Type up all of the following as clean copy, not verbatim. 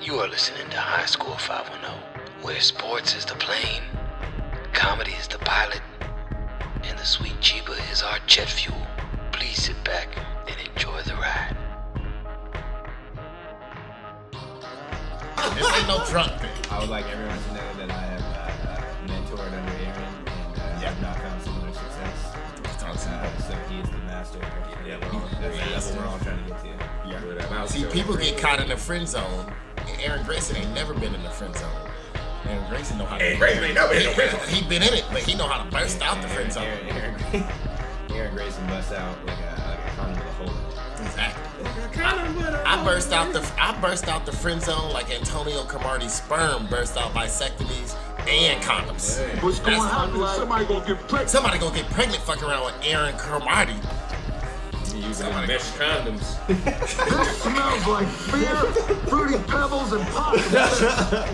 You are listening to High School 510, where sports is the plane, comedy is the pilot, and the sweet Chiba is our jet fuel. Please sit back and enjoy the ride. This ain't no drunk thing. I would like everyone to know that I have mentored under Aaron and have not found similar success. So he is the master. Yeah, that's the level we're all trying to get to. Yeah. See, people get caught in the friend zone, and Aaron Grayson ain't never been in the friend zone. Aaron Grayson know how to. Grayson ain't never been in the friend zone. He been in it, but he know how to burst out the friend zone. Aaron Grayson busts out like a condom with a hole in it. Exactly. I burst out the friend zone like Antonio Cromartie's sperm burst out vasectomies and condoms. What's going to happen is somebody gonna get pregnant. Somebody gonna get pregnant fucking around with Aaron Cromartie. Using mesh condoms. This smells like beer, fruity pebbles, and pop.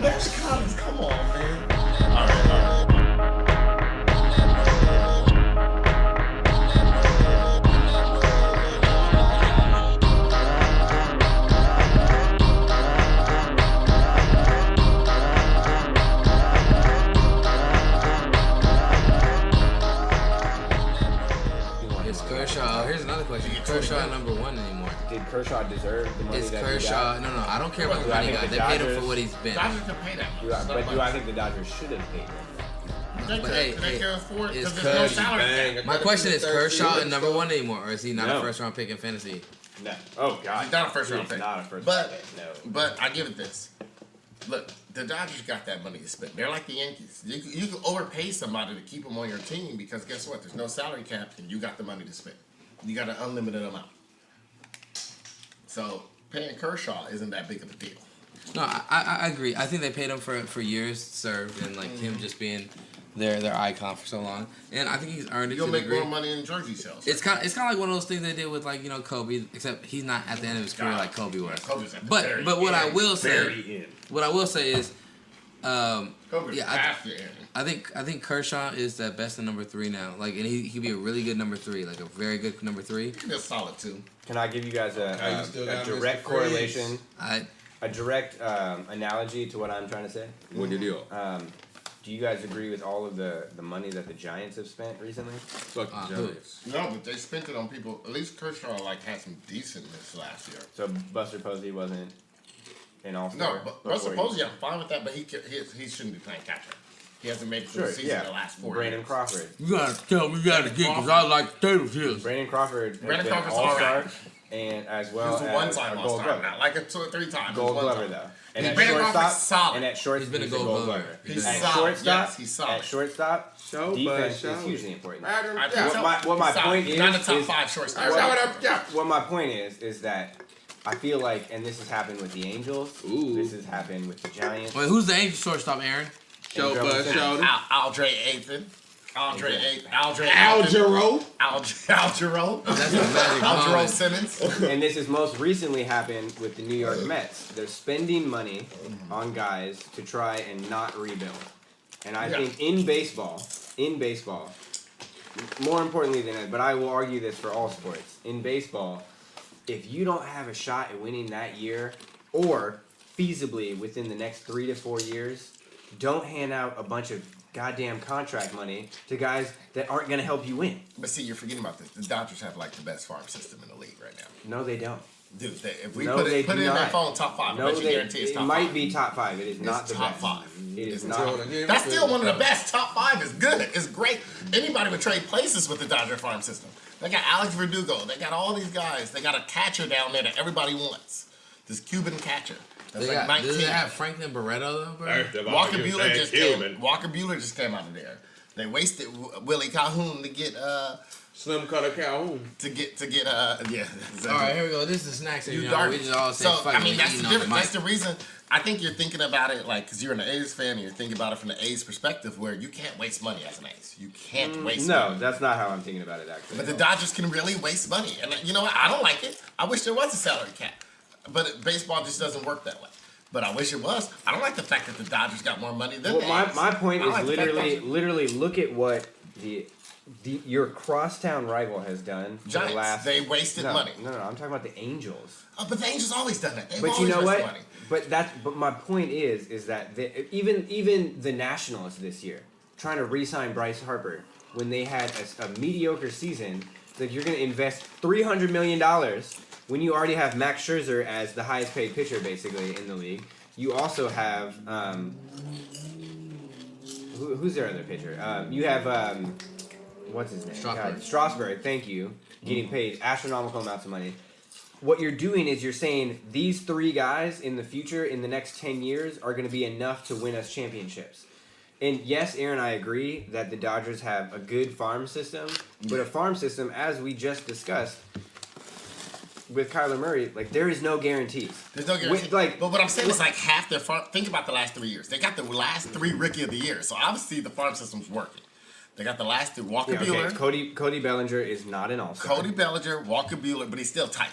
Mesh condoms, come on, man. All right. Kershaw. Here's another question. Is Kershaw number one anymore? Did Kershaw deserve the money Is that Kershaw? he got? No. I don't care about the money he got. They paid him for what he's been. Dodgers can pay that. But do I think the Dodgers should have paid him? But hey, they can afford it is because there's no salary Bang. cap. my question is: Kershaw number one anymore, or is he not No. a first round pick in fantasy? No. Oh God. He's not a first round He's pick. not a first But round pick. No. but I give it this. Look, the Dodgers got that money to spend. They're like the Yankees. You can overpay somebody to keep them on your team because guess what? There's no salary cap and you got the money to spend. You got an unlimited amount. So paying Kershaw isn't that big of a deal. No, I agree. I think they paid him for years served and like him just being their icon for so long, and I think he's earned it. You'll to make a degree. more money in jersey sales. It's kind of like one of those things they did with like Kobe, except he's not at the end of his career like Kobe was. Kobe's at the But very what I end. will say, Very end. what I will say is, Kobe's yeah, past the end. I think Kershaw is the best in number 3 now. Like, and he could be a really good number 3, like a very good number 3. He can be a solid too. Can I give you guys you a still got direct Mr. correlation? I A direct analogy to what I'm trying to say? What you do? Do you guys agree with all of the money that the Giants have spent recently? Fuck the who? Giants. No, but they spent it on people. At least Kershaw had some decentness last year. So Buster Posey wasn't an all-star? No, but Russell Posey, I'm fine with that, but he shouldn't be playing catcher. He hasn't made it through the season in the last 4 Brandon years. Crawford. you gotta tell me you gotta get because I like potato chips. Brandon Crawford has Brandon been Crawford's all-star, alright. and as He well was a as one-time a all-star, Gold Glover. not like a 2 or 3 times. Gold One Glover time. though. And at Brandon shortstop, Crawford's solid. and at short, He's been a he's Gold Glover. He's At solid. shortstop, Yes, he's solid. At shortstop, Show, defense bud, is show. hugely important. I think so. What my He's point solid. Not a is- top 5 shortstop. What my point is that I feel like, and this has happened with the Angels. Ooh. This has happened with the Giants. Wait, who's the Angel shortstop, Aaron? Show, bud, show. Aldre Athan. Aldre Algero. Algero. That's a magic Algero moment. Simmons. And this has most recently happened with the New York Mets. They're spending money on guys to try and not rebuild. And I think in baseball, more importantly than that, but I will argue this for all sports. In baseball, if you don't have a shot at winning that year, or feasibly within the next 3 to 4 years, don't hand out a bunch of goddamn contract money to guys that aren't going to help you win. But see, you're forgetting about this. The Dodgers have like the best farm system in the league right now. No, they don't. Dude, if we No, put they it do in not. their phone top 5, I bet you guarantee it's it top 5. might be top 5. It is not It's the top best. 5. It is It's not. That's still one of the best. Top 5 is good. It's great. Anybody would trade places with the Dodger farm system. They got Alex Verdugo. They got all these guys. They got a catcher down there that everybody wants. This Cuban catcher. That's They like got, 19. does it have Franklin Barreto though, bro? Walker Buehler just came out of there. They wasted Willie Calhoun to get Slim Cutter Calhoun. yeah. Exactly. All right, here we go. This is the snacks. You You dark. we just all say So fuck I mean, it, that's eating the on the difference. mic. That's the reason. I think you're thinking about it like because you're an A's fan and you're thinking about it from the A's perspective, where you can't waste money as an A's. You can't waste No, money. that's not how I'm thinking about it, actually. But the Dodgers can really waste money, and you know what? I don't like it. I wish there was a salary cap, but baseball just doesn't work that way. But I wish it was. I don't like the fact that the Dodgers got more money than Well, the my, A's. my point I is like the fact that- literally look at what the your crosstown rival has done for Giants. the last. They wasted money. No, I'm talking about the Angels. Oh, but the Angels always done that. They've But always you know wasted what? money. But my point is that even the Nationals this year trying to re-sign Bryce Harper when they had a mediocre season, that you're going to invest $300 million when you already have Max Scherzer as the highest paid pitcher basically in the league. You also have who's their other pitcher? You have what's his name? Strasburg. Strasburg. Thank you. Getting paid astronomical amounts of money. What you're doing is you're saying these three guys in the future, in the next 10 years, are going to be enough to win us championships. And yes, Aaron, I agree that the Dodgers have a good farm system, but a farm system, as we just discussed with Kyler Murray, like there is no guarantees. There's no guarantee. But what I'm saying is like half their farm. Think about the last 3 years. They got the last 3 Rookie of the Year. So obviously the farm system's working. They got the last 2. Walker Buehler. Cody Bellinger is not an all-star. Cody Bellinger, Walker Buehler, but he's still tight.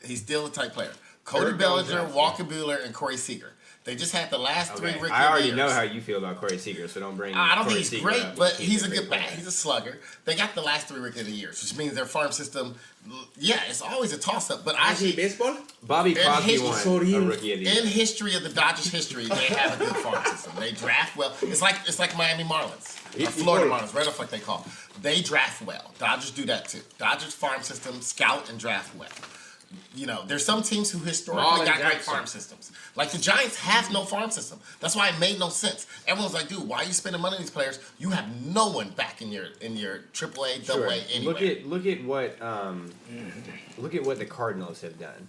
He's still a tight player. Cody Bellinger, Walker Buehler, and Corey Seager. They just had the last 3 Rookie of the Years. I already know how you feel about Corey Seager, so don't bring. I don't Corey think he's Seager great, up. but he's a good bat. He's a slugger. They got the last 3 Rookie of the Years, which means their farm system. Yeah, it's always a toss-up. But I Actually, baseball. Bobby Crosby won a Rookie of the Year. in history of the Dodgers history, they have a good farm system. They draft well. It's like Miami Marlins, or Florida Marlins, right off like they call them. They draft well. Dodgers do that too. Dodgers farm system scout and draft well. You know, there's some teams who historically got great farm systems. Like the Giants have no farm system. That's why it made no sense. Everyone's like, dude, why are you spending money on these players? You have no one back in your AAA, Sure. AA, anyway. Look at what the Cardinals have done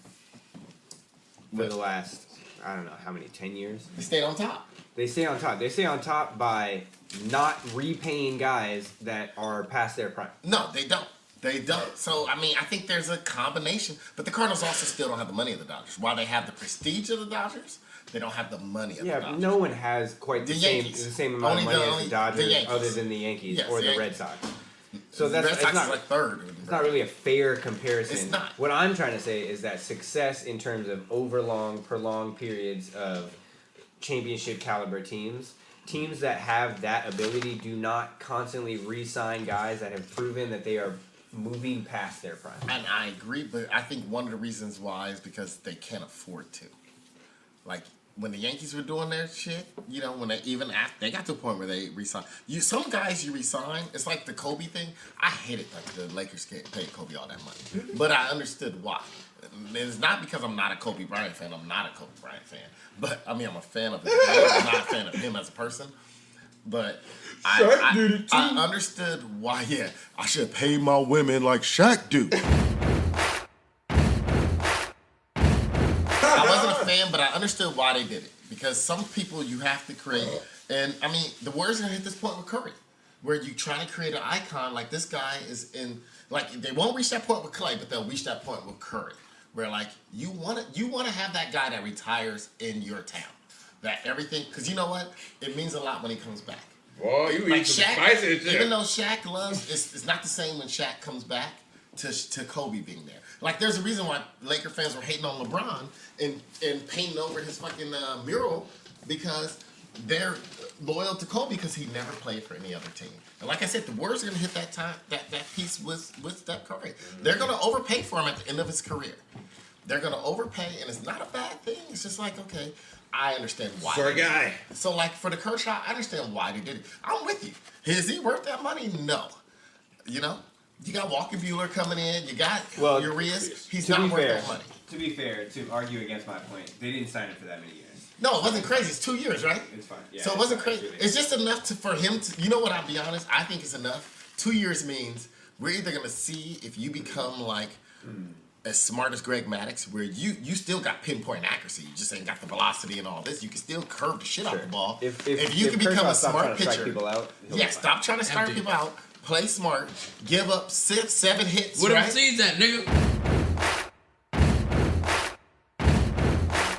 for the last, I don't know how many, 10 years. They stayed on top. They stay on top. They stay on top by not repaying guys that are past their prime. No, they don't. They don't. So, I mean, I think there's a combination. But the Cardinals also still don't have the money of the Dodgers. While they have the prestige of the Dodgers, they don't have the money of the Dodgers. No one has quite the same amount of money as the Dodgers other than the Yankees or the Red Sox. So the Red Sox not is like third. It's not really a fair comparison. It's not. What I'm trying to say is that success in terms of prolonged periods of championship caliber teams that have that ability do not constantly re-sign guys that have proven that they are moving past their prime. And I agree, but I think one of the reasons why is because they can't afford to. Like, when the Yankees were doing their shit, you know, when they got to a point where they re-signed. Some guys you re-sign, it's like the Kobe thing. I hate it, like the Lakers can't pay Kobe all that money. But I understood why. It's not because I'm not a Kobe Bryant fan. I'm not a Kobe Bryant fan. But, I mean, I'm a fan of him. I'm not a fan of him as a person. But I understood why, I should pay my women like Shaq do. I wasn't a fan, but I understood why they did it. Because some people you have to create, and I mean, the Warriors are going to hit this point with Curry, where you try to create an icon like this guy is in, like, they won't reach that point with Clay, but they'll reach that point with Curry. Where, like, you want to have that guy that retires in your town. That everything, because you know what? It means a lot when he comes back. Boy, you Like eat some Shaq, spicy even though Shaq loves, it's not the same when Shaq comes back to Kobe being there. Like, there's a reason why Laker fans were hating on LeBron and painting over his fucking mural, because they're loyal to Kobe because he never played for any other team. And like I said, the Warriors are gonna hit that piece with Steph Curry. They're gonna overpay for him at the end of his career. They're gonna overpay, and it's not a bad thing. It's just like, okay, I understand why. For a guy. So, like, for the Kershaw, I understand why they did it. I'm with you. Is he worth that money? No. You know? You got Walker Buehler coming in. You got Urias. He's not worth that money. To be fair, to argue against my point, they didn't sign him for that many years. No, it wasn't crazy. It's 2 years, right? It's fine. Yeah, so it wasn't crazy. It's just enough for him to, you know what, I'll be honest, I think it's enough. 2 years means we're either going to see if you become, like, as smart as Greg Maddux, where you still got pinpoint accuracy. You just ain't got the velocity and all this. You can still curve the shit out the ball. If you can become Kershaw a smart pitcher. People out, Stop trying to strike people out. Play smart. Give up 6-7 hits. What right? sees that, nigga?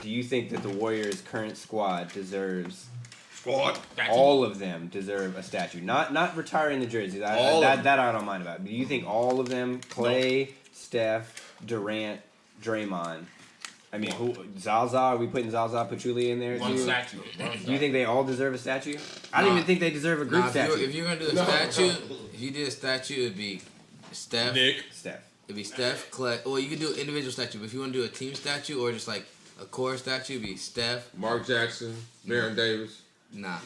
Do you think that the Warriors' current squad deserves? Squad. All of them deserve a statue. Not retiring the jerseys. That I don't mind about. Do you think all of them, Clay, Steph, Durant, Draymond, I mean, Zaza? Are we putting Zaza Pachulia in there One too? statue. Do you think they all deserve a statue? I don't even think they deserve a group statue. If you're gonna do a statue, if you did a statue, it'd be Steph. Nick. Steph. It'd be Steph, Clay. Well, you could do an individual statue, but if you want to do a team statue or just like a core statue, it'd be Steph. Mark Jackson, Baron Davis. Nah.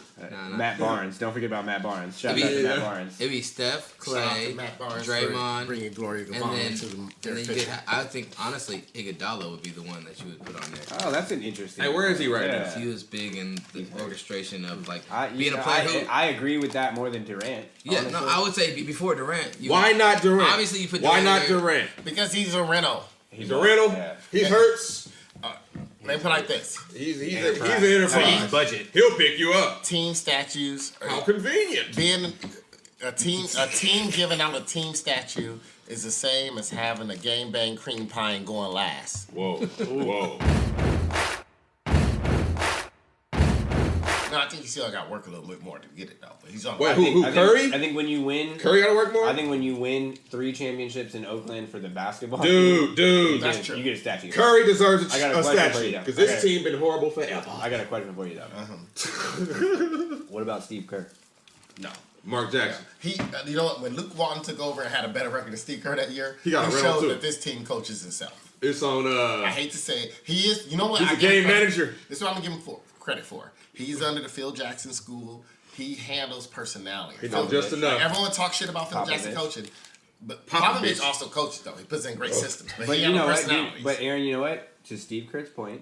Matt Barnes. Don't forget about Matt Barnes. Shout out to Matt Barnes. It'd be Steph, Shout out Clay, to Matt Barnes for Draymond, bringing Glory and Gabbana then, to the and then you could. I think honestly, Iguodala would be the one that you would put on there. Oh, that's an interesting. Hey, where is he right now? He was big in the orchestration of like You being know, a player who. I agree with that more than Durant. Yeah, honestly. no, I would say before Durant. Why not Durant? Obviously, you put Why Durant not there. Durant? Because he's a rental. He's a rental. Yeah. He hurts. Let me put it like this. He's an Enterprise. enterprise. Budget. He'll pick you up. Team statues. How convenient. Being a team giving out a team statue is the same as having a game bang cream pie and going last. Whoa. Whoa. No, I think he still got to work a little bit more to get it though. But he's on. Wait, I think- Curry? I think when you win, Curry got to work more? I think when you win 3 championships in Oakland for the basketball, Dude. That's you true. get a statue. Curry deserves I got a a question for statue you, though. because this Okay. team been horrible forever. I got a question for you though. What about Steve Kerr? No. Mark Jackson. He, you know what? When Luke Walton took over and had a better record than Steve Kerr that year, He got a rental, showed too. that this team coaches himself. It's on. I hate to say it, he is. You know what? He's I a give him game credit. manager. This is what I'm gonna give him credit for. He's under the Phil Jackson school. He handles personality. He knows just enough. Everyone talks shit about Phil Jackson Popovich. coaching, but Popovich. Popovich also coaches though. He puts in great systems, but But he you has know what? personalities. But Aaron, you know what? To Steve Kerr's point,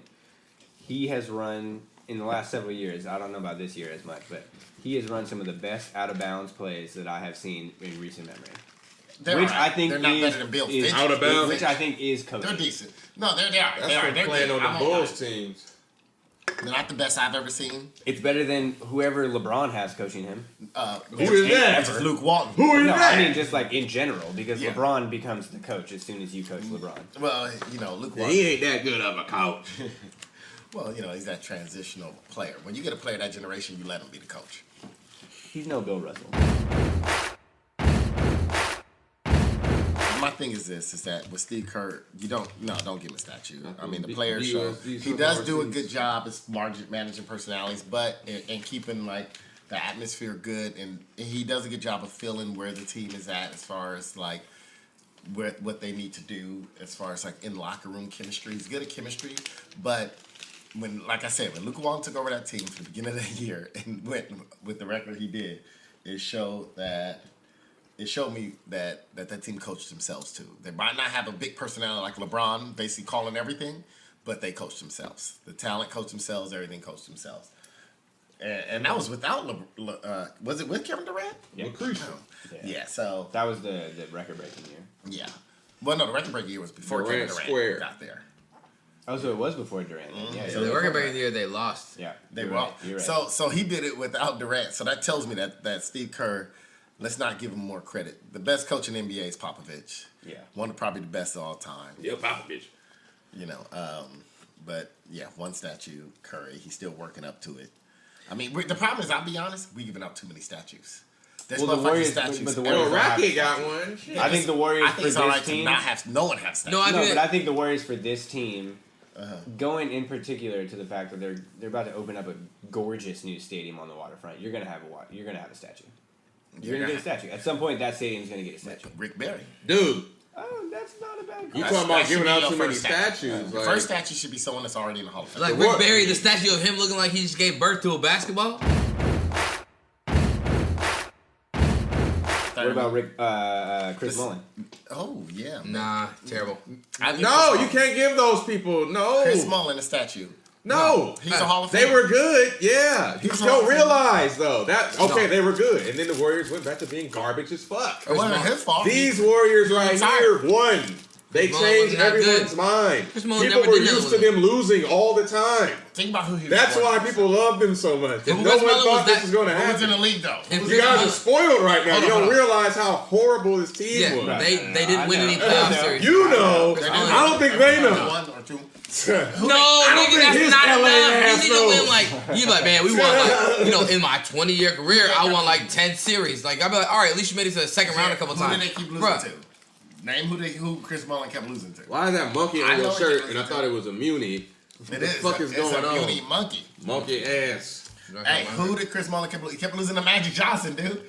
he has run in the last several years. I don't know about this year as much, but he has run some of the best out of bounds plays that I have seen in recent memory. They're which all right. I think they're not is, better than Bill is Fitch. Out of bounds. which I think is coaching. They're decent. No, they are. That's They are. from They're playing good. on I the won't lie. Bulls teams. They're not the best I've ever seen. It's better than whoever LeBron has coaching him. Who is that? Which is Luke Walton. Who is No, that? I mean just like in general, because Yeah. LeBron becomes the coach as soon as you coach LeBron. Well, you know, Luke Walton. He ain't that good of a coach. Well, you know, he's that transitional player. When you get a player of that generation, you let him be the coach. He's no Bill Russell. My thing is this: is that with Steve Kerr, don't give him a statue. I mean, the These- players these- show these he does superstars do a teams. good job as managing personalities, but and keeping like the atmosphere good, and he does a good job of feeling where the team is at as far as like what they need to do as far as like in locker room chemistry. He's good at chemistry, but when, like I said, when Luke Walton took over that team for the beginning of the year and went with the record he did, it showed me that team coached themselves too. They might not have a big personality like LeBron, basically calling everything, but they coached themselves. The talent coached themselves, everything coached themselves. And that was without was it with Kevin Durant? Yeah. Yeah, so That was the record breaking year. yeah. Well, no, the record breaking year was before Durant Kevin Durant squared. got there. Oh, so it was before Durant. Yeah, So the record breaking year they lost. yeah. They You're were right. You're right. so he did it without Durant. So that tells me that Steve Kerr, let's not give him more credit. The best coach in the NBA is Popovich. Yeah. One of probably the best of all time. Yeah, Popovich. You know, but yeah, one statue, Curry. He's still working up to it. I mean, the problem is, I'll be honest, we giving out too many statues. There's Well, the motherfucking Warriors- statues. but the everywhere. Warriors Well, don't Rocket have- got one. Shit. I think the Warriors I think for it's all this right to team. not have no one have statues. No, I No, think but that- I think the Warriors for this team, going in particular to the fact that they're about to open up a gorgeous new stadium on the waterfront. You're gonna have a statue. You're gonna get a statue. At some point, that stadium's gonna get a statue. Rick Barry. Dude, Oh, that's not a bad. you That's- talking that about should giving be out your too many first statue. statues. The Like, first statue should be someone that's already in the Hall of Fame. Like The Rick what? Barry, the statue of him looking like he just gave birth to a basketball. What about Chris Mullen? Oh yeah. man. Nah, terrible. I think no, Chris you Mullen- can't give those people. No. Chris Mullen a statue. No. He's a Hall of Fame. They were good, yeah. You was don't Hall of Fame. realize though that okay, No. they were good, and then the Warriors went back to being garbage as fuck. It wasn't his fault. These Warriors right retired. here won. They Chris Mullen changed was not everyone's good. mind. Chris Mullen People never were did nothing used to with them losing all the time. Think about who he was. That's for. why people loved him so much. If No Chris one Mullen thought was this that- was going to Who was in happen. the league though? If Who was You Chris guys Mullen- are spoiled right now. Hold You on, don't hold on. realize how horrible this team Yeah, was. they didn't win any I playoff know. series. You know. Chris I Mullen- don't think they know. One or two. No, I don't nigga, think that's his not LA enough. ass You need to win knows. like you like, man, we won like in my 20-year career, I won like 10 series. Like I'd be like, all right, at least you made it to the second round a couple Who times. did they keep losing Bruh, to? Name who Chris Mullin kept losing to. Why is that monkey I on know your what shirt? you're And I losing thought to. it was a muni. It the is. fuck is It's going a on? beauty monkey. Monkey ass. Hey, who did Chris Mullin keep losing? He kept losing to Magic Johnson, dude.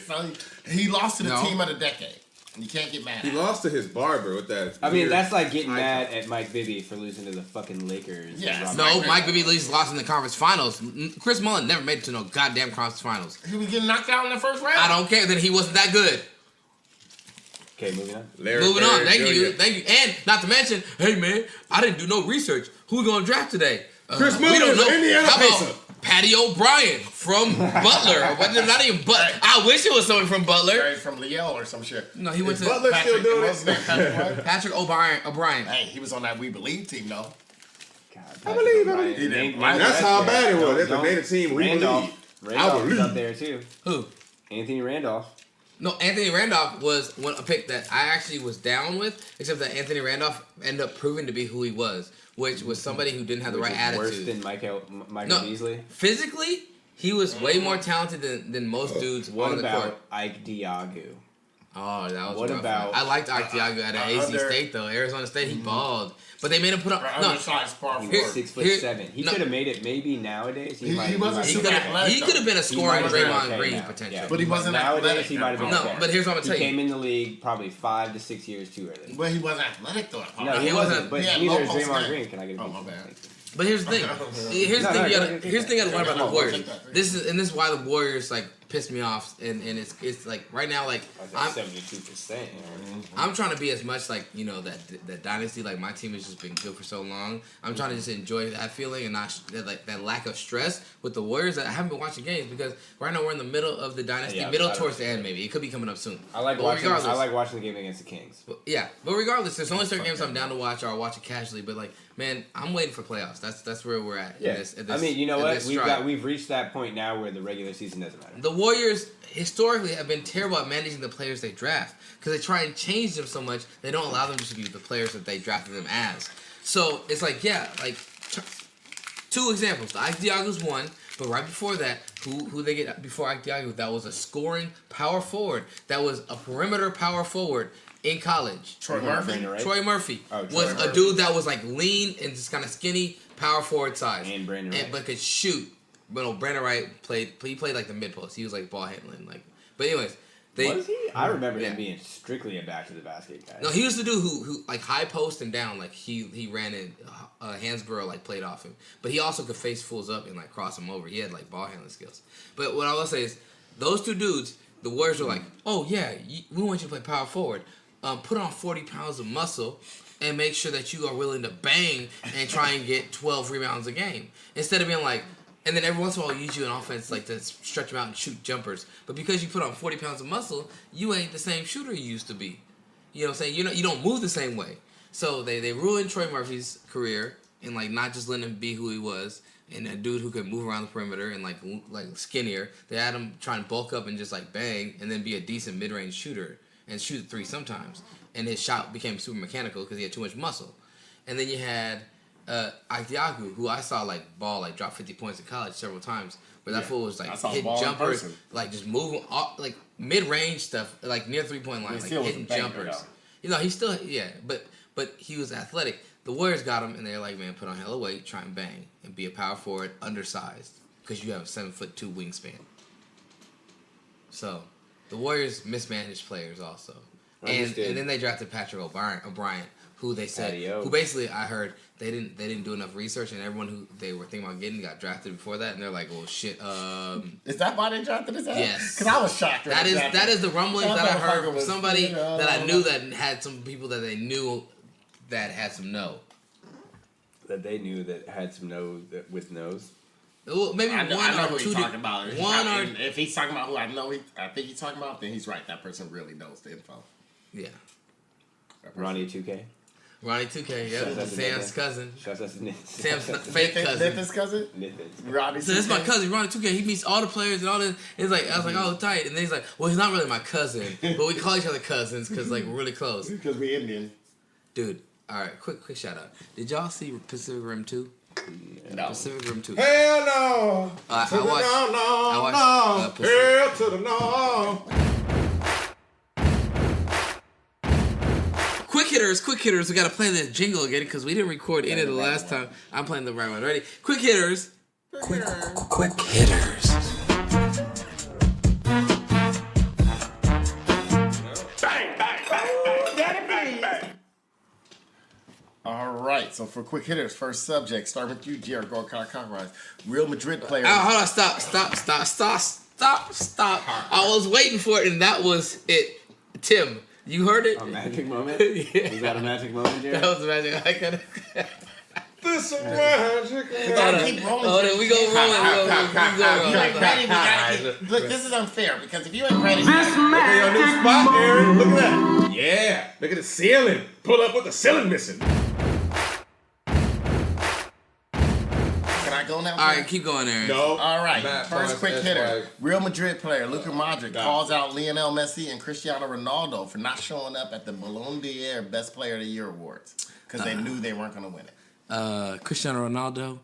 So he lost to the team of the decade. You can't get mad at He him. lost to his barber with that. I mean, weird that's like getting icon. mad at Mike Bibby for losing to the fucking Lakers. Yes. No, Mike Bibby lost in the conference finals. Chris Mullin never made it to no goddamn conference finals. He was getting knocked out in the first round. I don't care. Then he wasn't that good. Okay, moving on. Moving on. Thank you. And not to mention, hey man, I didn't do no research. Who we gonna draft today? Chris we Mullin don't is know. an Indiana How about Pacer. Patty O'Brien from Butler? Not even Butler. I wish it was someone from Butler. Right, from Yale or some shit. No, he went Is to Butler still doing what's his name? it? Patrick what? Patrick O'Brien. Hey, he was on that We Believe team, though. God, I believe it. O'Brien. He did. Name That's that how there. bad it was. If Don't- they made a team, we Randolph. believe. Randolph was believe. up there too. Who? Anthony Randolph. No, Anthony Randolph was a pick that I actually was down with, except that Anthony Randolph ended up proving to be who he was, which was somebody who didn't have the Which right is worse attitude. than Michael No, Beasley. physically, he was way more talented than most dudes What on the court. about Ike Diagu? Oh, that was What a rough about- one. I liked Ike Diago at AZ State though. Arizona State, he balled, but they made him put up. No, Undersized power He forward. was 6'7". He no. could have made it maybe nowadays. He wasn't he super could athletic, have been a scoring might have been Draymond okay Green now. potential. Yeah. But he wasn't Nowadays, athletic. he might have been No, okay. but here's what I'm He gonna tell came you. in the league probably 5 to 6 years too early. But he wasn't athletic, though. No, he wasn't. But He had neither low is post Draymond game. Green. Can I get a Oh, piece? my bad. Thank you. But here's the thing. Here's the No, thing. no, You go gotta. ahead. Here's the thing you gotta learn about the Take Warriors. that. This is why the Warriors like piss me off, and it's like right now like I'm 72%. I'm trying to be as much like that dynasty. Like my team has just been good for so long. I'm trying to just enjoy that feeling and not that lack of stress with the Warriors. I haven't been watching games because right now we're in the middle of the dynasty, Yeah, middle I towards don't- the end maybe. It could be coming up soon. I like But watching. I regardless- like watching the game against the Kings. But regardless, there's only certain games I'm down to watch or I'll watch it casually. But like, man, I'm waiting for playoffs. That's where we're at. Yeah, I mean, you know in what? this stride. We've reached that point now where the regular season doesn't matter. The Warriors historically have been terrible at managing the players they draft because they try and change them so much they don't allow them to be the players that they drafted them as. So it's like, two examples. The Ike Diago's one, but right before that, who they get before Ike Diago? That was a scoring power forward. That was a perimeter power forward in college. Troy Murphy. Right? Troy Murphy Oh, Troy was a Murphy. dude that was like lean and just kind of skinny, power forward size, And Brandon Wright. but could shoot. But no, Brandon Wright played like the mid post. He was like ball handling. But anyways, Was he? I remember Yeah. him being strictly a back to the basket guy. No, he was the dude who like high post and down. Like he ran in Hansborough like played off him, but he also could face fools up and like cross him over. He had like ball handling skills. But what I will say is those two dudes, the Warriors were like, oh yeah, we want you to play power forward. Put on 40 pounds of muscle and make sure that you are willing to bang and try and get 12 rebounds a game instead of being like. And then every once in a while, I'll use you in offense like to stretch them out and shoot jumpers. But because you put on 40 pounds of muscle, you ain't the same shooter you used to be. You know what I'm saying? You don't move the same way. So they ruined Troy Murphy's career and like not just letting him be who he was and a dude who could move around the perimeter and like skinnier. They had him try and bulk up and just like bang and then be a decent mid-range shooter and shoot three sometimes. And his shot became super mechanical because he had too much muscle. And then you had Ike Diago, who I saw like ball like drop 50 points in college several times, but that fool was like I saw him hitting ball in jumpers, person. like just moving like mid range stuff, like near 3-point line, He like still was hitting a banger, jumpers. though. He still but he was athletic. The Warriors got him, and they're like, man, put on hella weight, try and bang, and be a power forward, undersized, because you have a 7'2" wingspan. So the Warriors mismanaged players also, and Understood. then they drafted Patrick O'Brien, who they said, Patty-O. who basically I heard they didn't do enough research, and everyone who they were thinking about getting got drafted before that, and they're like, well, shit. Is that why they drafted his ass? Yes. Because I was shocked. when That they is drafted him. the rumblings That that I heard motherfucker from was, somebody you know, that I knew that had some people that they knew that had some know. That they knew that had some nose with nose. Well, maybe I know one who or he's two. talking about. One If he's talking about who I think he's talking about, then he's right. That person really knows the info. Yeah. Ronnie 2K. Ronnie 2K, yeah, Shout out to Sam's Nithin. cousin. Shouts out to Nithin. Sam's fake cousin. Nithin's cousin? Nithin. Rodney. So that's my cousin, Ronnie 2K. He meets all the players and all this. It's like I was like, oh, tight. And then he's like, well, he's not really my cousin, but we call each other cousins because like we're really close. Because we Indian. Dude, all right, quick shout out. Did y'all see Pacific Rim 2? No. Pacific Rim 2. Hell no. I To the watched- no, I watched, no. Hell to the no. hitters. We gotta play the jingle again because we didn't record any of the last time. I'm playing the right one. Ready? Quick hitters. Quick hitters. All right, so for quick hitters, first subject, start with you, Jared Gorka. Real Madrid player. Oh, hold on, stop. I was waiting for it, and that was it. Tim, you heard it? A magic moment? Yeah. Was that a magic moment, Jared? That was magic. I could This is magic. Keep rolling. Hold on, we go rolling. If you ain't ready, we gotta keep. Look, this is unfair because if you ain't ready, Look at your new spot, Aaron. Look at that. Yeah. Look at the ceiling. Pull up with the ceiling missing. can I go now? All right, keep going, Aaron. No. All right, Matt first Barnes, quick that's hitter. right. Real Madrid player Luka Modric calls out Lionel Messi and Cristiano Ronaldo for not showing up at the Ballon D'Or Best Player of the Year awards because they knew they weren't going to win it. Cristiano Ronaldo,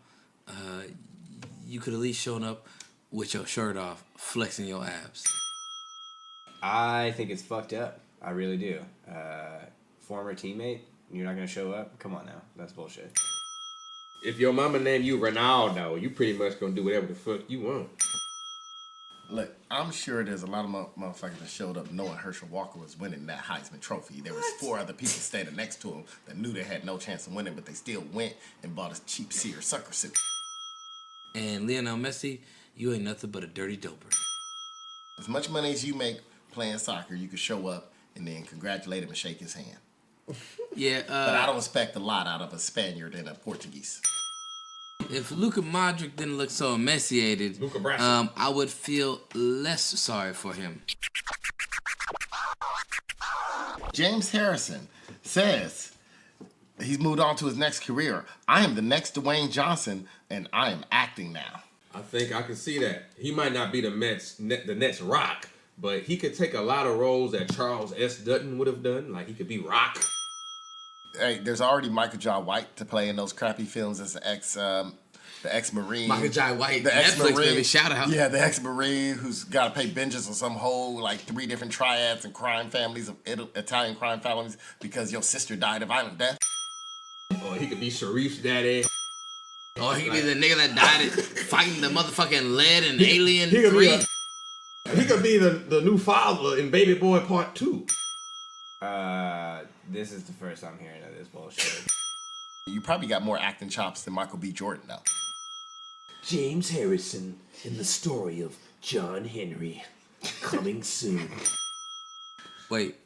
you could at least shown up with your shirt off, flexing your abs. I think it's fucked up. I really do. Former teammate, you're not gonna show up? Come on now, that's bullshit. If your mama named you Ronaldo, you pretty much gonna do whatever the fuck you want. Look, I'm sure there's a lot of motherfuckers that showed up knowing Herschel Walker was winning that Heisman Trophy. There was 4 other people standing next to him that knew they had no chance of winning, but they still went and bought a cheap Sears sucker suit. And Lionel Messi, you ain't nothing but a dirty doper. As much money as you make playing soccer, you could show up and then congratulate him and shake his hand. Yeah, But I don't expect a lot out of a Spaniard and a Portuguese. if Luka Modric didn't look so emaciated, Luka Brasi. I would feel less sorry for him. James Harrison says he's moved on to his next career. I am the next Dwayne Johnson, and I am acting now. I think I can see that. He might not be the Nets Rock, but he could take a lot of roles that Charles S. Dutton would have done. Like he could be Rock. Hey, there's already Michael Jai White to play in those crappy films as the ex-Marine. Michael Jai White, the Netflix, ex-Marine, baby, shout out. Yeah, the ex-Marine who's got to pay vengeance on some whole, 3 different triads and crime families, of Italian crime families, because your sister died a violent death. Or he could be Sharif's daddy. Or he could be the nigga that died fighting the motherfucking lead and Alien He could 3. he could be the new father in Baby Boy Part 2. This is the first I'm hearing of this bullshit. You probably got more acting chops than Michael B. Jordan, though. James Harrison in the story of John Henry. Coming soon. Wait,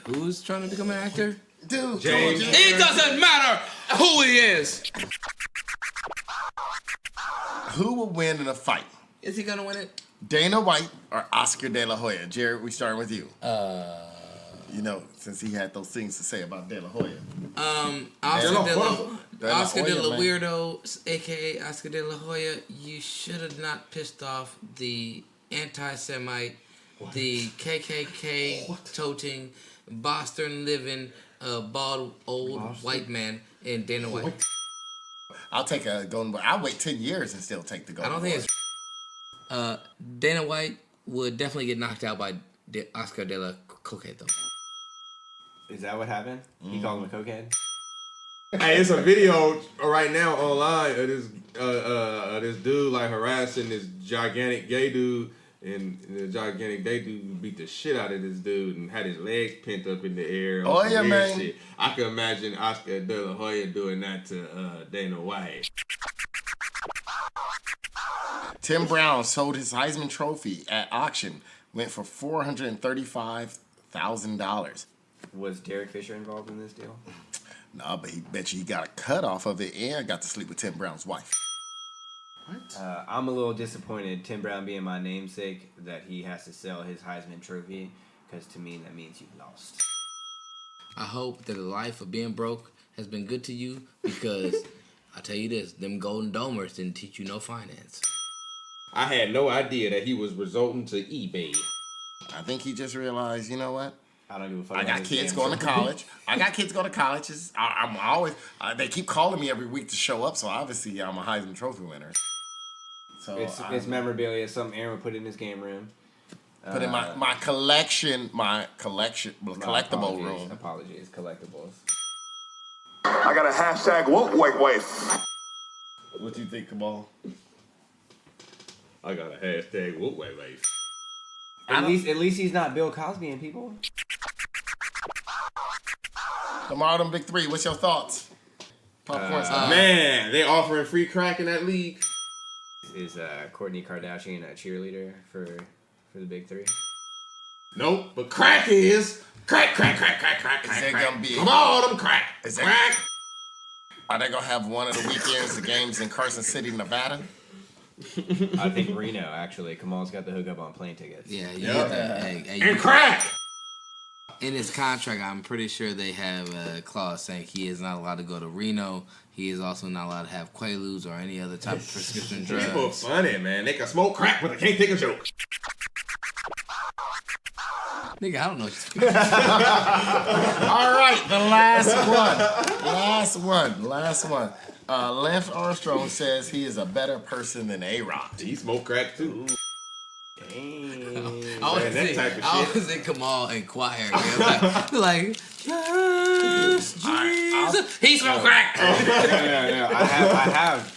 who's trying to become an actor? Dude, James. come on, It doesn't matter who he is. Who will win in a fight? Is he gonna win it? Dana White or Oscar De La Hoya? Jared, we starting with you. Since he had those things to say about De La Hoya. Oscar De La man. Weirdo, aka Oscar De La Hoya, you should have not pissed off the anti-Semite, the KKK toting, Boston living, bald old white man in Dana White. I'll take a golden boy. I'll wait 10 years and still take the I golden don't boy. think it's. Dana White would definitely get knocked out by Oscar De La Coquette, though. Is that what happened? He called him a cokehead? Hey, it's a video right now online of this dude harassing this gigantic gay dude, and the gigantic gay dude beat the shit out of this dude and had his legs pent up in the air. Oh, yeah, Weird man. Shit. I can imagine Oscar De La Hoya doing that to Dana White. Tim Brown sold his Heisman Trophy at auction, went for $435,000. Was Derek Fisher involved in this deal? Nah, but he bet you he got a cut off of it and got to sleep with Tim Brown's wife. I'm a little disappointed, Tim Brown being my namesake, that he has to sell his Heisman Trophy, because to me that means you've lost. I hope that the life of being broke has been good to you, because I tell you this, them golden domers didn't teach you no finance. I had no idea that he was resorting to eBay. I think he just realized, you know what? I don't give a fuck. I about got this kids damn going to trophy. college. I'm always. They keep calling me every week to show up, so obviously I'm a Heisman Trophy winner. So It's memorabilia, something Aaron would put in his game room. Put in my collectible room. Apologies, collectibles. I got a hashtag woke white wife. What do you think, Kamal? I got a hashtag whoop wait wait. At least he's not Bill Cosby and people. Lamar Odom, Big Three. What's your thoughts? Popcorn style. Man, they offering free crack in that league. Is Kourtney Kardashian a cheerleader for the Big Three? Nope, but crack is crack. Is there gonna be? Come on, them crack. Is there- Crack. Are they gonna have one of the weekends, the games in Carson City, Nevada? I think Reno, actually. Kamal's got the hookup on plane tickets. Yeah, you Yep. get that. Hey, And crack. in his contract, I'm pretty sure they have a clause saying he is not allowed to go to Reno. He is also not allowed to have Quaaludes or any other type of prescription People are drugs. funny, man. They can smoke crack, but they can't take a joke. Nigga, I don't know what you're All right, the last one. Lance Armstrong says he is a better person than A-Rod. He smoke crack too. Dang. I Man, that type of shit. was in Kamal and choir. Like, yes, Jesus. He smoked crack. No.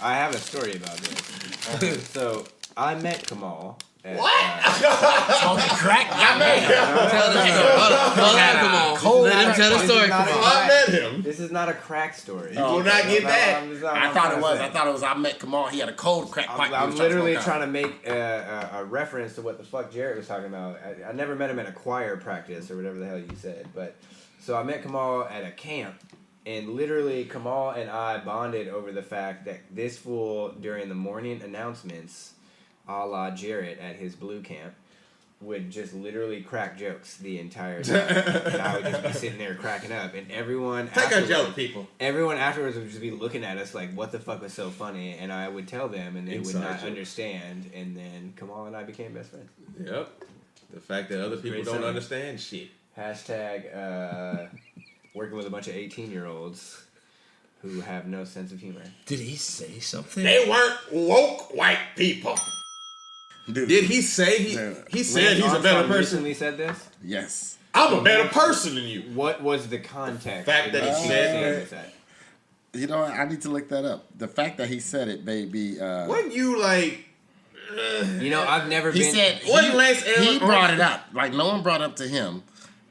I have a story about this. So I met Kamal. At, Smoking crack? I Tell the story. Hold on, Kamal. Let him tell the story, not a Kamal. I met him. This is not a crack story. You will not get that. I thought it was. I met Kamal. He had a cold crack pipe. I'm literally trying to make a reference to what the fuck Jarrett was talking about. I never met him at a choir practice or whatever the hell you said. But so I met Kamal at a camp, and literally Kamal and I bonded over the fact that this fool during the morning announcements, a la Jarrett at his blue camp, would just literally crack jokes the entire time. And I would just be sitting there cracking up, and everyone Take a afterwards- joke, people. Everyone afterwards would just be looking at us like, what the fuck was so funny? And I would tell them, and they would Inside not joke. understand. And then Kamal and I became best friends. Yep. The fact that other people Great don't sentiment. understand shit. Hashtag working with a bunch of 18-year-olds who have no sense of humor. Did he say something? They weren't woke white people. Dude. Did he say he said he's a better Armstrong person? recently said this. Yes. I'm a better person than you. What was the context? Fact that he of said saying that? You know what? I need to look that up. The fact that he said it, baby. Wasn't you like? You know, I've never He been. said Wasn't Lance he Armstrong- brought it up. Like no one brought it up to him.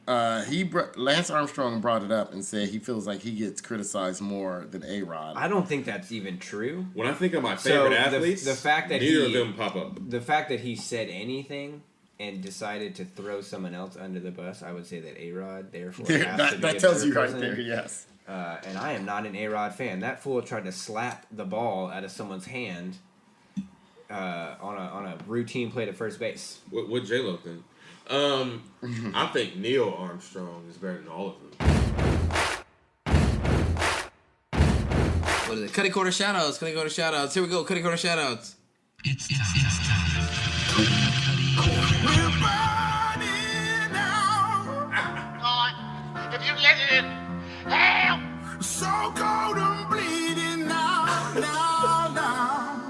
Lance Armstrong brought it up and said he feels like he gets criticized more than A-Rod. I don't think that's even true. When I think of my So, favorite the- athletes, the fact that neither he- of them pop up. The fact that he said anything and decided to throw someone else under the bus, I would say that A-Rod therefore has to be that a tells better you right person. there. Yes. And I am not an A-Rod fan. That fool tried to slap the ball out of someone's hand on a routine play to first base. What J-Lo think? I think Neil Armstrong is better than all of them. What is it? Cutty Corner shoutouts. Cutty Corner shoutouts. Here we go. Cutty Corner shoutouts. If you let it in, hell, so cold and bleeding now.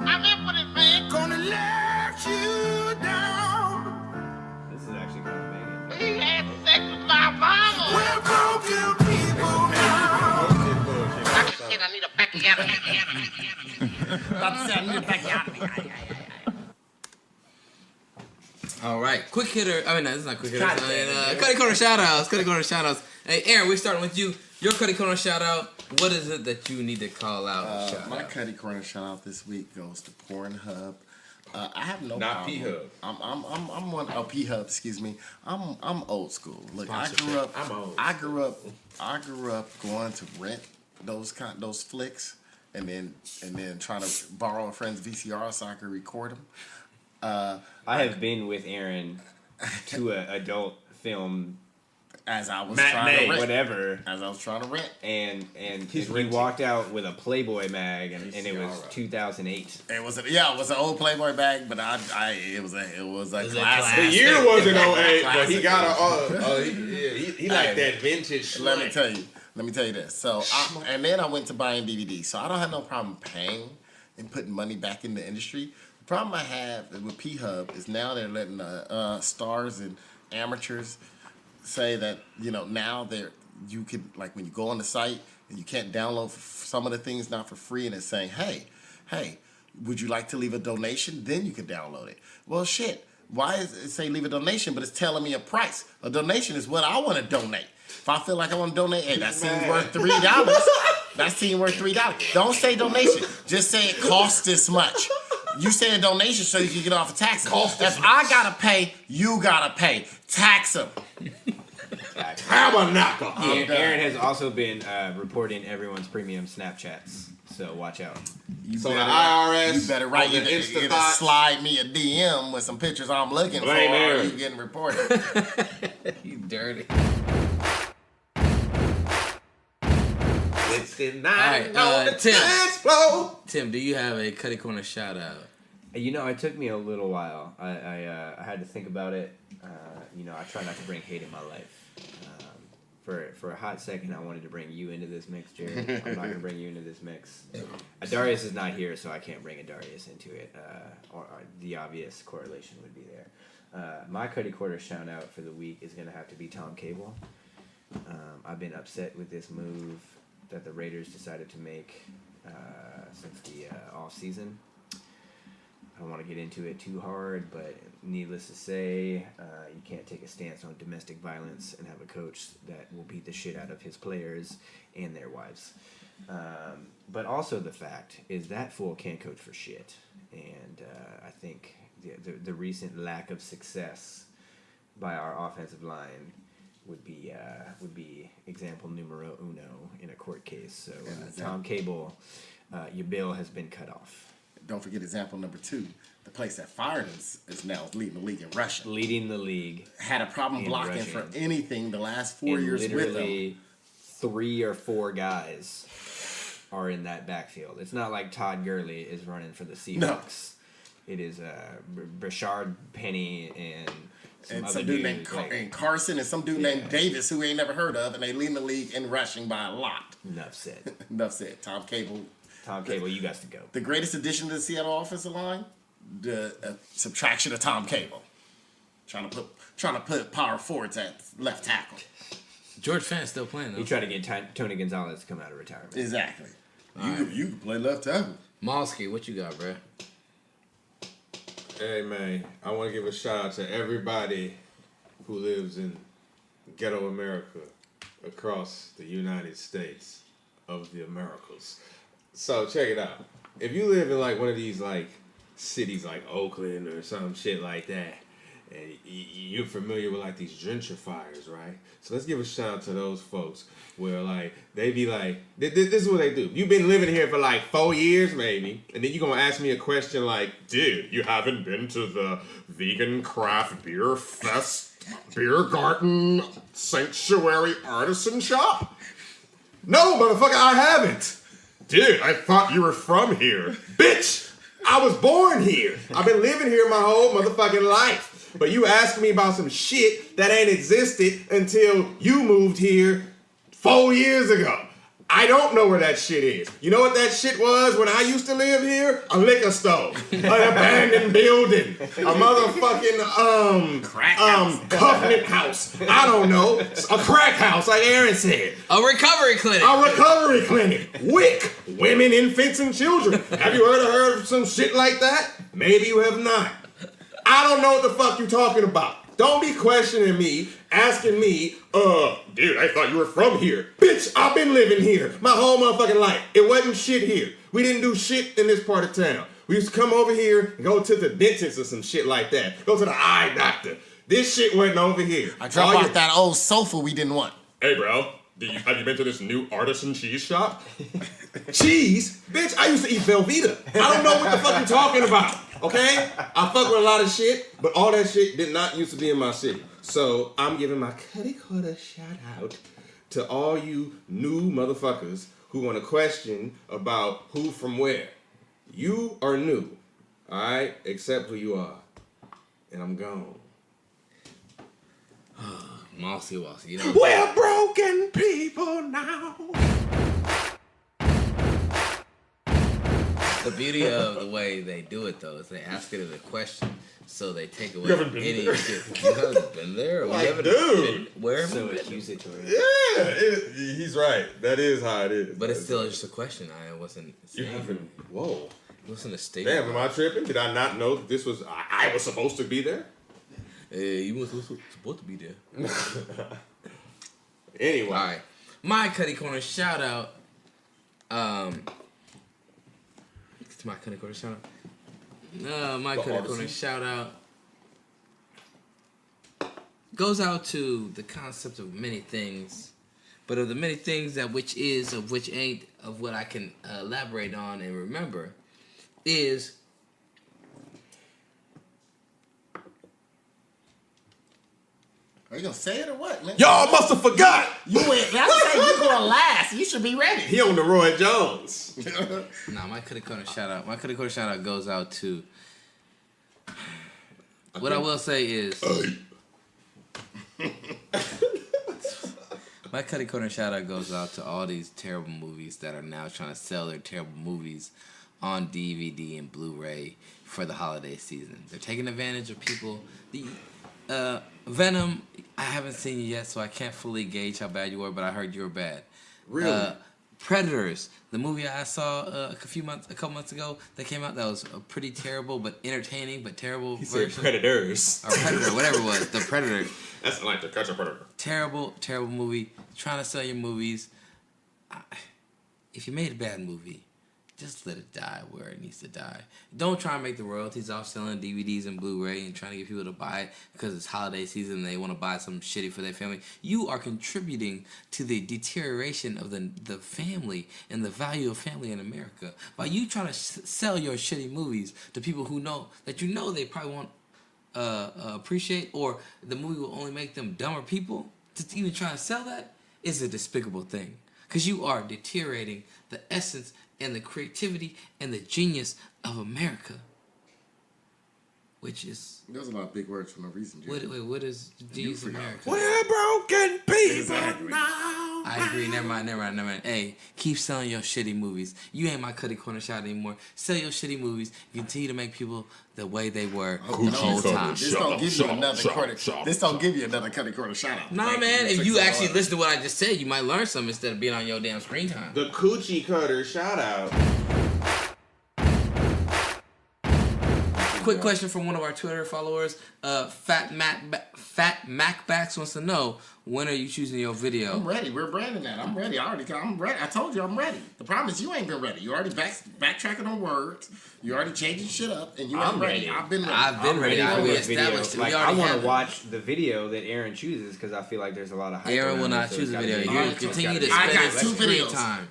I'm in with it, man. Gonna let you down. This is actually kind of banging. He had sex with my mama. We're broken people now. I need a backyard. About to say I need a backyard. All right. Quick hitter. I mean, no, this is not quick hitter. Cutty Corner shoutouts. Cutty Corner shoutouts. Hey, Aaron, we're starting with you. Your Cutty Corner shoutout. What is it that you need to call out? and shout My out? Cutty Corner shout out this week goes to Pornhub. I have no Not problem. P-Hub. I'm one. Oh, P-Hub. Excuse me. I'm old school. Look, I grew up going to rent those flicks and then trying to borrow a friend's VCR so I could record them. I have been with Aaron to an adult film, As I was Matinee, trying to rent. whatever, As I was trying to rent. and He's he renting. walked out with a Playboy mag, and it was VCR. 2008. It was an old Playboy bag, but it was a a classic. classic. The year wasn't 08, but Classic. he got he like that vintage. Let me slang. tell you this. So, and then I went to buying DVDs. So I don't have no problem paying and putting money back in the industry. problem I have with P-Hub is now they're letting stars and amateurs say that, now you can, like when you go on the site and you can't download some of the things not for free, and it's saying, hey, would you like to leave a donation? Then you can download it. Well, shit. Why is it say leave a donation, but it's telling me a price? A donation is what I want to donate. If I feel like I want to donate, hey, that seems worth $3. That seems worth $3. Don't say donation. Just say it costs this much. You say a donation so you can get off of taxes. If I gotta pay, you gotta pay. Tax them. Tabernacle. Aaron has also been reporting everyone's premium Snapchats, so watch out. So the IRS, you better write either slide me a DM with some pictures I'm looking for, or you getting reported. You dirty. It's the night All right, on the dance floor. Tim, do you have a Cutty Corner shout out? It took me a little while. I had to think about it. I try not to bring hate in my life. For a hot second, I wanted to bring you into this mix, Jared. I'm not going to bring you into this mix. Darius is not here, so I can't bring a Darius into it. Or the obvious correlation would be there. My Cutty Corner shout out for the week is going to have to be Tom Cable. I've been upset with this move that the Raiders decided to make since the off season. I don't want to get into it too hard, but needless to say, you can't take a stance on domestic violence and have a coach that will beat the shit out of his players and their wives. But also the fact is that fool can't coach for shit. And I think the recent lack of success by our offensive line would be example numero uno in a court case. So Tom Cable, your bill has been cut off. Don't forget example number 2. The place that fired him is now leading the league in rushing. Leading the league. Had a problem blocking rushing. for anything the last 4 years with him. Literally 3 or 4 guys are in that backfield. It's not like Todd Gurley is running for the Seahawks. No. It is Brashard Penny and some other some dude dude named Carson and some dude named Davis who we ain't never heard of, and they lead the league in rushing by a lot. Enough said. Enough said. Tom Cable, you got to go. The greatest addition to the Seattle offensive line, the subtraction of Tom Cable. Trying to put power forwards at left tackle. George Fant's still playing though. You try to get Tony Gonzalez to come out of retirement. Exactly. You can play left tackle. Malski, what you got, bro? Hey man, I want to give a shout out to everybody who lives in ghetto America across the United States of the Americas. So check it out. If you live in like one of these like cities like Oakland or some shit like that, and you're familiar with like these gentrifiers, right? So let's give a shout out to those folks where like they be like, this is what they do. You've been living here for like 4 years maybe, and then you're gonna ask me a question like, dude, you haven't been to the vegan craft beer fest, beer garden, sanctuary artisan shop? No, motherfucker, I haven't. Dude, I thought you were from here. Bitch, I was born here. I've been living here my whole motherfucking life. But you asked me about some shit that ain't existed until you moved here 4 years ago. I don't know where that shit is. You know what that shit was when I used to live here? A liquor store. An abandoned building. A motherfucking, covenant house. I don't know. A crack house, like Aaron said. A recovery clinic. A recovery clinic. WIC. Women, infants, and children. Have you heard of some shit like that? Maybe you have not. I don't know what the fuck you talking about. Don't be questioning me, asking me, dude, I thought you were from here. Bitch, I've been living here my whole motherfucking life. It wasn't shit here. We didn't do shit in this part of town. We used to come over here and go to the dentist or some shit like that. Go to the eye doctor. This shit wasn't over here. I dropped off that old sofa we didn't want. Hey, bro, have you been to this new artisan cheese shop? Cheese? Bitch, I used to eat Velveeta. I don't know what the fuck you're talking about. Okay? I fuck with a lot of shit, but all that shit did not used to be in my city. So I'm giving my Cutty Corner shout out to all you new motherfuckers who want to question about who from where. You are new, alright? Accept who you are. And I'm gone. Mossy. You know. We're broken people now. The beauty of the way they do it though is they ask it as a question, so they take away You haven't been any there. shit. You haven't been there. Or Like, you haven't dude. been, where have So you been? accusatory. Yeah, he's right. That is how it is. But it's still just a question. I wasn't. You haven't. Whoa. It wasn't a statement. Damn, am I tripping? Did I not know that this was? I was supposed to be there. You were supposed to be there. Anyway. All right, my Cutty Corner shout out. It's my Cutty Corner shout out. My Cutty Corner shout out goes out to the concept of many things, but of the many things that which is, of which ain't, of what I can elaborate on and remember is. Are you gonna say it or what, man? Y'all must have forgot. You went. That's saying you going last. You should be ready. He on the Roy Jones. Nah, my Cutty Corner shout out. My Cutty Corner shout out goes out to. What I will say is. My Cutty Corner shout out goes out to all these terrible movies that are now trying to sell their terrible movies on DVD and Blu-ray for the holiday season. They're taking advantage of people. Venom, I haven't seen you yet, so I can't fully gauge how bad you were, but I heard you were bad. Really? Predators, the movie I saw a couple months ago that came out, that was a pretty terrible but entertaining but terrible version. Predators. Or Predator, whatever it was, the Predator. That's like the catch a predator. Terrible movie. Trying to sell your movies. If you made a bad movie, just let it die where it needs to die. Don't try and make the royalties off selling DVDs and Blu-ray and trying to get people to buy it because it's holiday season and they want to buy something shitty for their family. You are contributing to the deterioration of the family and the value of family in America by you trying to sell your shitty movies to people who know that you know they probably won't appreciate, or the movie will only make them dumber people. To even try to sell that is a despicable thing because you are deteriorating the essence and the creativity and the genius of America, which is... There's a lot of big words for no reason, Jerry. What is genius of America? We're broken people Exactly. now. I agree. Never mind. Hey, keep selling your shitty movies. You ain't my Cutty Corner shot anymore. Sell your shitty movies. Continue to make people the way they were the whole time. This don't give you another Cutty. This don't give you another Cutty Corner shout out. Nah, man. If you actually listen to what I just said, you might learn something instead of being on your damn screen time. The Coochie Cutter shout out. Quick question from one of our Twitter followers. Fat Macbacks wants to know, when are you choosing your video? I'm ready. We're branding that. I'm ready. I'm ready. I told you I'm ready. The problem is you ain't been ready. You already backtracking on words. You already changing shit up, and you ain't ready. I've been ready. I've been ready. We for this video. established it. Like, We I already want have to watch the video that Aaron chooses because I feel like there's a lot of hype. Aaron will around not it, so choose it's a gotta video. be- You it's continue gotta to be- I spend got his two screen videos. time.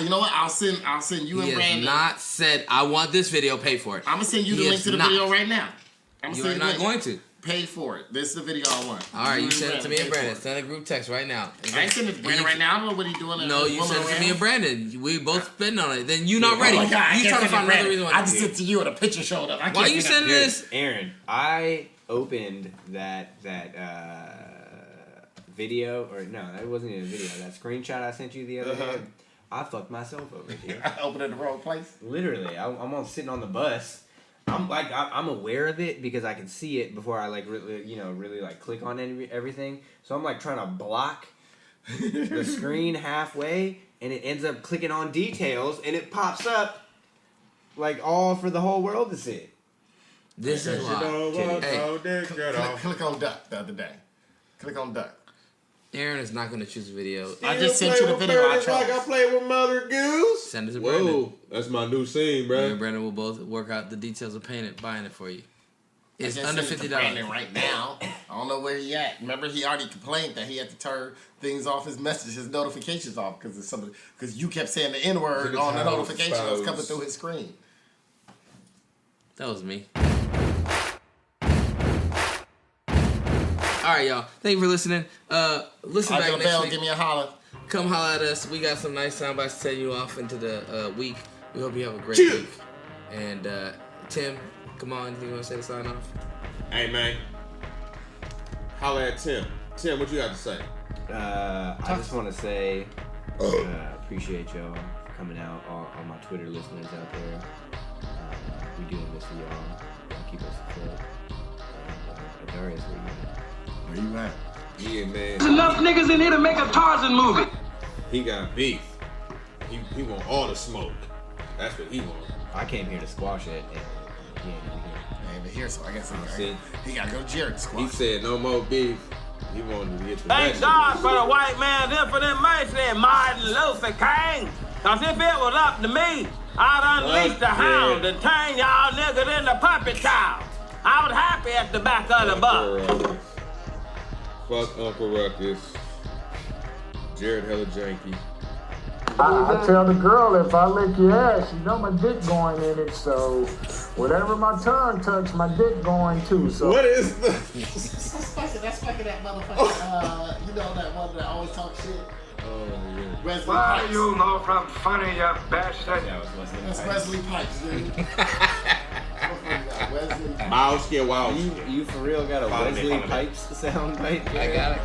You know what? I'll send you He and has Brandon. not said, I want this video, pay for it. I'm gonna send you He the link is to the not. video right now. I'm You gonna are send not going to. Pay for it. This is the video I want. All right, you and send it to me and pay Brandon. for it. Send a group text right now. I ain't sending it to Brandon right now. I don't know what he's doing. No, you send it to me and Brandon. We both spend on it. Then you not ready. Oh my God, I You can't trying to send it find to another Brandon. reason why. I just sent to you and a picture showed up. Why you sending Dude, this? Aaron, I opened that video, or no, that wasn't even a video. That screenshot I sent you the other day. I fucked myself over here. I opened it in the wrong place. Literally, I'm sitting on the bus. I'm aware of it because I can see it before I really like click on everything. So I'm like trying to block the screen halfway, and it ends up clicking on details, and it pops up like all for the whole world to see. This is why. Click on duck the other day. Click on duck. Aaron is not going to choose a video. I just sent you the video I chose. Like I played with Mother Goose. Send it to Brandon. Whoa, that's my new scene, Me bro. and Brandon will both work out the details of buying it for you. It's I just under sent it to $50. Brandon right now. I don't know where he at. Remember, he already complained that he had to turn things off, his notifications off because you kept saying the N word on the notification that was coming through his screen. That was me. All right, y'all. Thank you for listening. Listen back Audio next Bell, week. give me a holler. Come holler at us. We got some nice sound bites to send you off into the week. We hope you have a great week. And Tim, come on. Anything you want to say to sign off? Hey, man. Holla at Tim. Tim, what you got to say? I just want to say appreciate y'all coming out. All my Twitter listeners out there. We doing this for y'all. Keep us afloat. Darius, where you at? Yeah, man. There's enough niggas in here to make a Tarzan movie. He got beef. He want all the smoke. That's what he want. I came here to squash it, and he ain't even here. I ain't even here, so I guess See? he gotta go Jared squad. He said no more beef. He wanted to get the Thank vegetables. God for the white man's infinite mercy, Martin Luther King. Cause if it was up to me, I'd unleash the hound and turn y'all niggas into puppet child. I was happy at the back of the bus. Fuck Uncle Ruckus. Jared hella janky. I tell the girl if I lick your ass, you know my dick going in it, so whatever my tongue touch, my dick going too. So What is the? That's fucking that motherfucker. You know that one that always talk shit. Oh yeah. Wesley Why Pipes. you know from funny, you bastard? That's Wesley Pipes, dude. Wesley Pipes. Mouse get wild. You for real got a Follow me, Wesley follow me. Pipes sound bite? I got it.